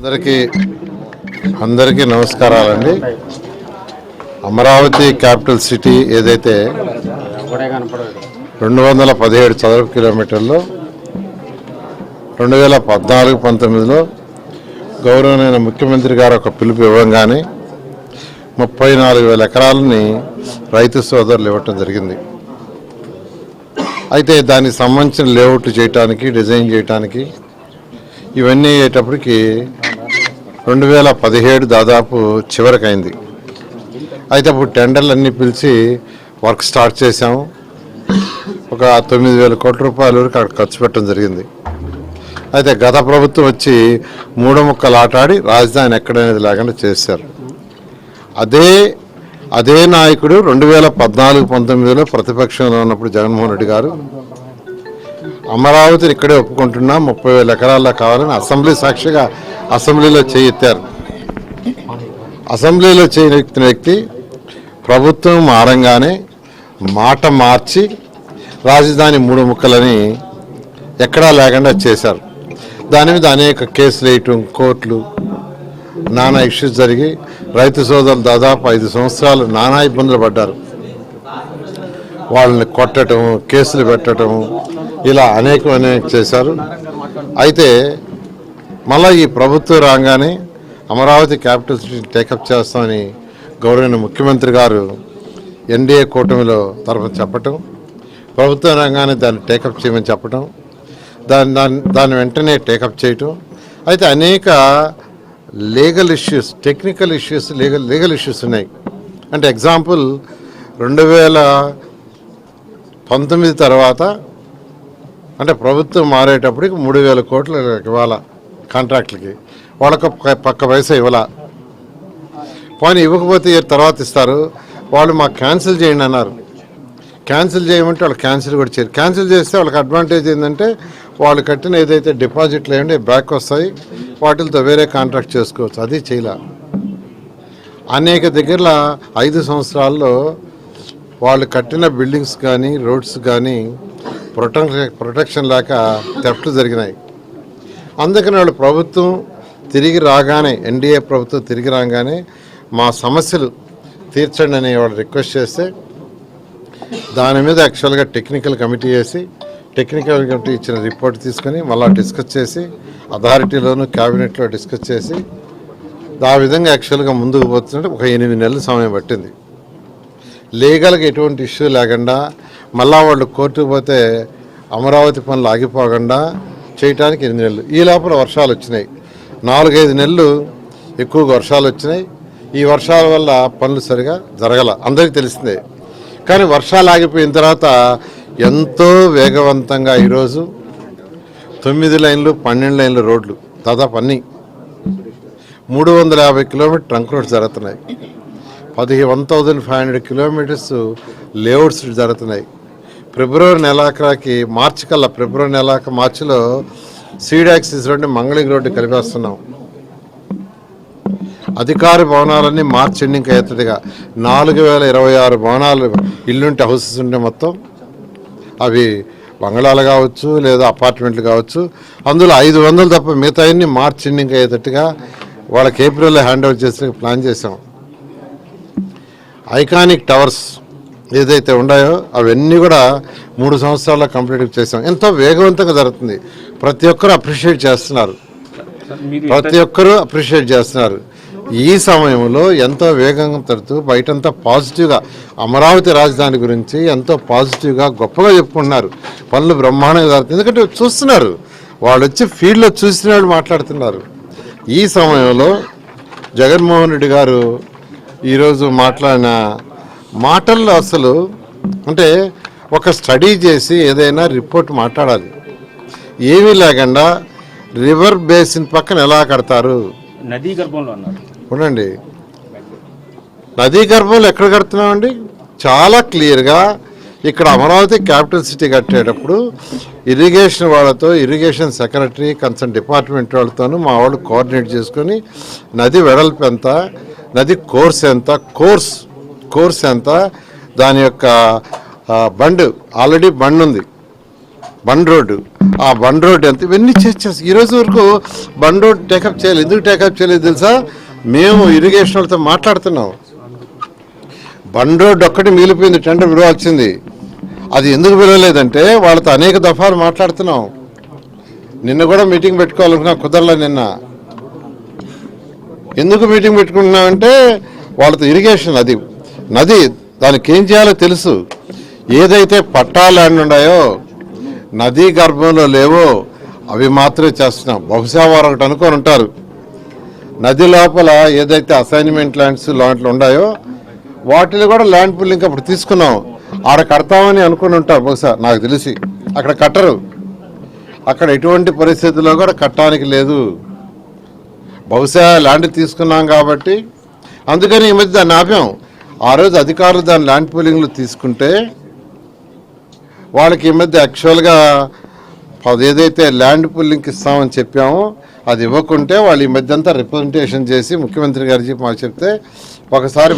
అందరికీ నమస్కారాలండి. Amaravati capital city ఏదైతే 217 చదరపు కిలోమీటర్లు 2014-19లో గౌరవనీయ ముఖ్యమంత్రి గారు ఒక పిలుపు ఇవ్వగానే 34,000 ఎకరాలని రైతు సోదరులు ఇవ్వటం జరిగింది. అయితే దానికి సంబంధించిన లేఅవుట్ చేయడానికి, డిజైన్ చేయడానికి ఇవన్నీ అయ్యేటప్పటికి 2017 దాదాపు చివరికైంది. అయితే అప్పుడు టెండర్లు అన్నీ పిలిచి వర్క్ స్టార్ట్ చేశాము. ఒక 9,000 కోట్ల రూపాయల వరకు అక్కడ ఖర్చు పెట్టడం జరిగింది. అయితే గత ప్రభుత్వం వచ్చి 3 ముక్కలు ఆటాడి రాజధాని ఎక్కడనేది లేకుండా చేశారు. అదే నాయకుడు 2014-19లో ప్రతిపక్షంలో ఉన్నప్పుడు జగన్మోహన్ రెడ్డి గారు అమరావతిని ఇక్కడే ఒప్పుకుంటున్నా 30,000 ఎకరాల్లో కావాలని అసెంబ్లీ సాక్షిగా అసెంబ్లీలో చేయెత్తారు. అసెంబ్లీలో చేయెత్తిన వ్యక్తి ప్రభుత్వం మారంగానే మాట మార్చి రాజధాని 3 ముక్కలని ఎక్కడా లేకుండా చేశారు. దాని మీద అనేక కేసులు వేయటం, కోర్టులు, నానా ఇష్యూస్ జరిగి రైతు సోదరులు దాదాపు 5 సంవత్సరాలు నానా ఇబ్బందులు పడ్డారు. వాళ్ళని కొట్టడం, కేసులు పెట్టడం, ఇలా అనేక చేశారు. అయితే మళ్ళీ ఈ ప్రభుత్వం రాగానే అమరావతి క్యాపిటల్ సిటీ టేకప్ చేస్తామని గౌరవనీయ ముఖ్యమంత్రి గారు ఎన్డీఏ కూటమిలో తరఫున చెప్పటం, ప్రభుత్వం రాగానే దాన్ని టేకప్ చేయమని చెప్పటం, దాన్ని వెంటనే టేకప్ చేయటం. అయితే అనేక legal issues, technical issues, legal issues ఉన్నాయి. అంటే ఎగ్జాంపుల్ 2019 తర్వాత అంటే ప్రభుత్వం మారేటప్పటికి 3,000 కోట్లు ఇవ్వాల కాంట్రాక్టులకి, వాళ్ళకు పక్క పైసా ఇవ్వాల. పోనీ ఇవ్వకపోతే తర్వాత ఇస్తారు. వాళ్ళు మాకు క్యాన్సిల్ చేయండి అన్నారు. క్యాన్సిల్ చేయమంటే వాళ్ళు క్యాన్సిల్ కూడా చేయరు. క్యాన్సిల్ చేస్తే వాళ్ళకి అడ్వాంటేజ్ ఏంటంటే వాళ్ళు కట్టిన ఏదైతే డిపాజిట్లు ఏమంటే బ్యాక్ వస్తాయి, వాటితో వేరే కాంట్రాక్ట్ చేసుకోవచ్చు. అది చేయలే. అనేక దగ్గరలో 5 సంవత్సరాల్లో వాళ్ళు కట్టిన బిల్డింగ్స్ కానీ, రోడ్స్ కానీ ప్రొటెక్షన్ లేక థెఫ్ట్లు జరిగినాయి. అందుకని వాళ్ళు ప్రభుత్వం తిరిగి రాగానే, ఎన్డీఏ ప్రభుత్వం తిరిగి రాగానే మా సమస్యలు తీర్చండి అని వాళ్ళు రిక్వెస్ట్ చేస్తే దాని మీద యాక్చువల్గా టెక్నికల్ కమిటీ వేసి, టెక్నికల్ కమిటీ ఇచ్చిన రిపోర్ట్ తీసుకొని మళ్ళీ డిస్కస్ చేసి అథారిటీలోను క్యాబినెట్లో డిస్కస్ చేసి ఆ విధంగా యాక్చువల్గా ముందుకు పోతుంటే ఒక 8 నెలల సమయం పట్టింది. లీగల్గా ఎటువంటి ఇష్యూ లేకుండా మళ్ళా వాళ్ళు కోర్టుకు పోతే అమరావతి పనులు ఆగిపోకుండా చేయడానికి 8 నెలలు. ఈ లోపల వర్షాలు వచ్చినాయి. 4-5 నెలలు ఎక్కువగా వర్షాలు వచ్చినాయి. ఈ వర్షాల వల్ల పనులు సరిగా జరగల, అందరికీ తెలిసిందే. కానీ వర్షాలు ఆగిపోయిన తర్వాత ఎంతో వేగవంతంగా ఈరోజు 9 లైన్లు, 12 లైన్ల రోడ్లు దాదాపు అన్నీ 350 కిలోమీటర్ ట్రంక్ రోడ్స్ జరుగుతున్నాయి. 1,500 కిలోమీటర్స్ లేఅవుట్స్ జరుగుతున్నాయి. ఫిబ్రవరి నెలాఖరాకి, ఫిబ్రవరి మార్చిలో seed axis road, Mangalagiri road కలిపేస్తున్నాం. అధికార భవనాలన్నీ మార్చి ఎండింగ్ అయ్యేటట్టుగా 4,026 భవనాలు, ఇల్లుంటే హౌసెస్ ఉంటే మొత్తం అవి బంగళాలు కావచ్చు లేదా అపార్ట్మెంట్లు కావచ్చు, అందులో 500 తప్ప మిగతా అన్ని మార్చి ఎండింగ్ అయ్యేటట్టుగా వాళ్ళకి ఏప్రిల్లో హ్యాండ్ ఓవర్ చేసే ప్లాన్ చేసాం. ఐకానిక్ టవర్స్ ఏదైతే ఉన్నాయో అవన్నీ కూడా 3 సంవత్సరాల్లో కంప్లీట్ చేసాం. ఎంతో వేగవంతంగా జరుగుతుంది. ప్రతి ఒక్కరు అప్రిషియేట్ చేస్తున్నారు. ఈ సమయంలో ఎంతో వేగంగా తడుతూ బయటంతా పాజిటివ్గా అమరావతి రాజధాని గురించి ఎంతో పాజిటివ్గా గొప్పగా చెప్పుకుంటున్నారు. పనులు బ్రహ్మాండంగా జరుగుతుంది. ఎందుకంటే చూస్తున్నారు, వాళ్ళు వచ్చి ఫీల్డ్లో చూసిన వాళ్ళు మాట్లాడుతున్నారు. ఈ సమయంలో జగన్మోహన్ రెడ్డి గారు ఈరోజు మాట్లాడిన మాటల్లో అసలు అంటే ఒక స్టడీ చేసి ఏదైనా రిపోర్ట్ మాట్లాడాలి. ఏమీ లేకుండా రివర్ బేసిన్ పక్కన ఎలా కడతారు, నదీ గర్భంలో అన్నారు. ఉండండి, నదీ గర్భంలో ఎక్కడ కడుతున్నామండి? చాలా క్లియర్గా ఇక్కడ అమరావతి క్యాపిటల్ సిటీ కట్టేటప్పుడు ఇరిగేషన్ వాళ్ళతో, ఇరిగేషన్ సెక్రటరీ, కన్సర్న్ డిపార్ట్మెంట్ వాళ్ళతోనూ మా వాళ్ళు కోఆర్డినేట్ చేసుకొని నది వెడల్పు ఎంత, నది కోర్స్ ఎంత, కోర్స్ ఎంత, దాని యొక్క బండ్ ఆల్రెడీ బండ్ ఉంది, బండ్ రోడ్డు, ఆ బండ్ రోడ్డు ఎంత ఇవన్నీ చేసి ఈ రోజు వరకు బండ్ రోడ్ టేకప్ చేయలేదు. ఎందుకు టేకప్ చేయలేదు తెలుసా? మేము ఇరిగేషన్ వాళ్ళతో మాట్లాడుతున్నాం. బండ్ రోడ్డు ఒక్కటి మిగిలిపోయింది, టెండర్ పిలవాల్సింది. అది ఎందుకు పిలవలేదంటే వాళ్ళతో అనేక దఫాలు మాట్లాడుతున్నాం. నిన్న కూడా మీటింగ్ పెట్టుకోవాలనుకున్నా, కుదరలే నిన్న. ఎందుకు మీటింగ్ పెట్టుకుంటున్నామంటే వాళ్ళతో ఇరిగేషన్ అది నది దానికి ఏం చేయాలో తెలుసు. ఏదైతే పట్టా ల్యాండ్ ఉన్నాయో నదీ గర్భంలో లేవో అవి మాత్రమే చేస్తున్నాం. బహుశా వారు ఒకటి అనుకొని ఉంటారు, నది లోపల ఏదైతే అసైన్మెంట్ ల్యాండ్స్ లాంటివి ఉన్నాయో వాటిని కూడా ల్యాండ్ పుల్లింగ్ అప్పుడు తీసుకున్నాం, ఆడ కడతామని అనుకుని ఉంటారు. బహుశా నాకు తెలిసి అక్కడ కట్టరు, అక్కడ ఎటువంటి పరిస్థితుల్లో కూడా కట్టడానికి లేదు. బహుశా ల్యాండ్ తీసుకున్నాం కాబట్టి అందుకని ఈ మధ్య దాన్ని ఆపాం. ఆ రోజు అధికారులు దాని ల్యాండ్ పూలింగ్లు తీసుకుంటే వాళ్ళకి ఈ మధ్య యాక్చువల్గా ఏదైతే ల్యాండ్ పూలింగ్కి ఇస్తామని చెప్పామో అది ఇవ్వకుంటే వాళ్ళు ఈ మధ్య అంతా రిప్రజెంటేషన్ చేసి ముఖ్యమంత్రి గారికి మాకు చెప్తే ఒకసారి